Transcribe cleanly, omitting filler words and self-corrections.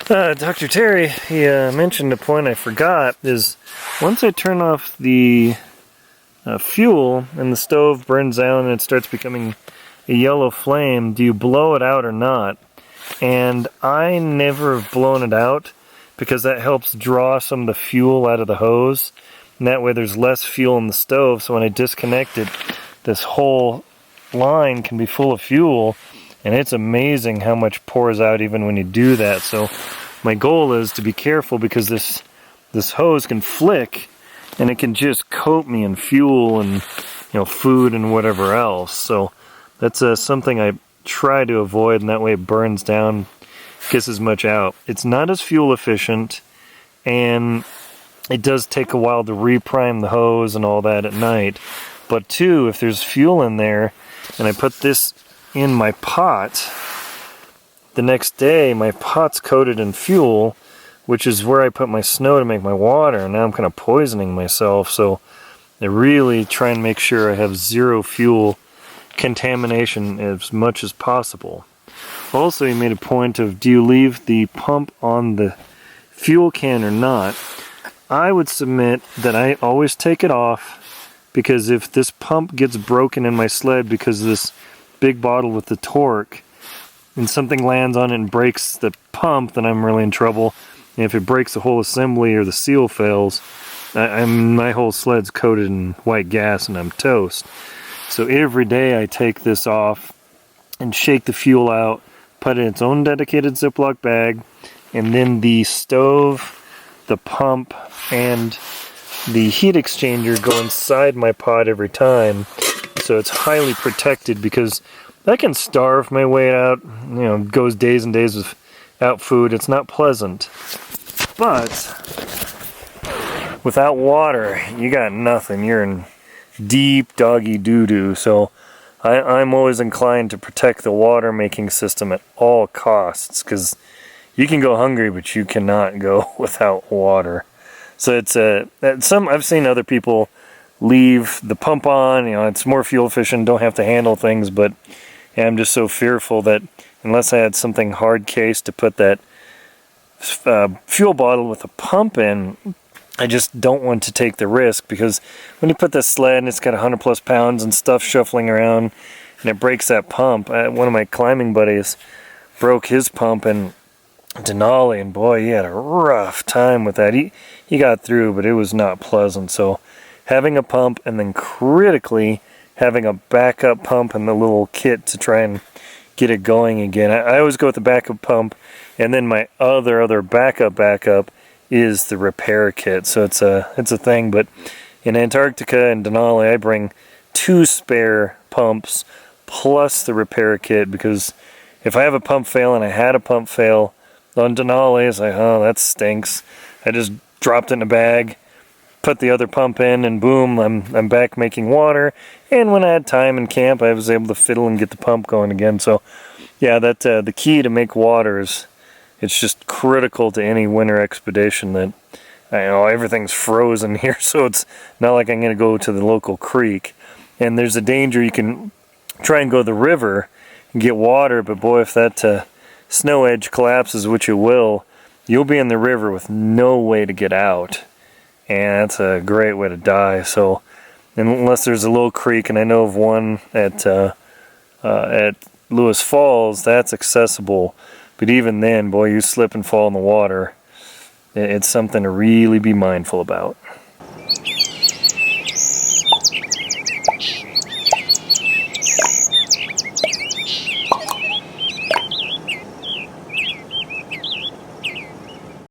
Dr. Terry, he mentioned a point I forgot, is once I turn off the fuel and the stove burns out and it starts becoming a yellow flame, do you blow it out or not? And I never have blown it out because that helps draw some of the fuel out of the hose, and that way there's less fuel in the stove, so when I disconnect it, this whole line can be full of fuel, and it's amazing how much pours out even when you do that. So my goal is to be careful because this hose can flick and it can just coat me in fuel and food and whatever else. So that's something I try to avoid, and that way it burns down, gets as much out. It's not as fuel efficient, and it does take a while to reprime the hose and all that at night. But two, if there's fuel in there and I put this in my pot, the next day my pot's coated in fuel, which is where I put my snow to make my water, and now I'm kind of poisoning myself. So I really try and make sure I have zero fuel contamination as much as possible. Also, he made a point of, do you leave the pump on the fuel can or not? I would submit that I always take it off, because if this pump gets broken in my sled because of this big bottle with the torque, and something lands on it and breaks the pump, then I'm really in trouble. And if it breaks the whole assembly or the seal fails, my whole sled's coated in white gas and I'm toast. So every day I take this off and shake the fuel out, put it in its own dedicated Ziploc bag, and then the stove, the pump, and the heat exchanger go inside my pot every time. So it's highly protected, because I can starve my way out, goes days and days without food. It's not pleasant. But without water, you got nothing. You're in deep doggy doo-doo. So I'm always inclined to protect the water making system at all costs, because you can go hungry, but you cannot go without water. So it's I've seen other people leave the pump on. It's more fuel efficient, don't have to handle things, but I'm just so fearful that unless I had something hard case to put that fuel bottle with a pump in, I just don't want to take the risk, because when you put this sled and it's got 100 plus pounds and stuff shuffling around and it breaks that pump. One of my climbing buddies broke his pump in Denali, and boy, he had a rough time with that. He got through, but it was not pleasant. So having a pump, and then critically having a backup pump and the little kit to try and get it going again. I always go with the backup pump, and then my other backup is the repair kit. So it's a thing. But in Antarctica and Denali, I bring 2 spare pumps plus the repair kit, because if I have a pump fail, and I had a pump fail on Denali, it's like, oh, that stinks. I just dropped it in a bag, put the other pump in, and boom, I'm back making water. And when I had time in camp, I was able to fiddle and get the pump going again. So yeah, that the key to make water is, it's just critical to any winter expedition. That everything's frozen here, so it's not like I'm going to go to the local creek. And there's a danger you can try and go to the river and get water, but boy, if that snow edge collapses, which it will, you'll be in the river with no way to get out. And that's a great way to die. So unless there's a little creek, and I know of one at Lewis Falls, that's accessible. But even then, boy, you slip and fall in the water. It's something to really be mindful about.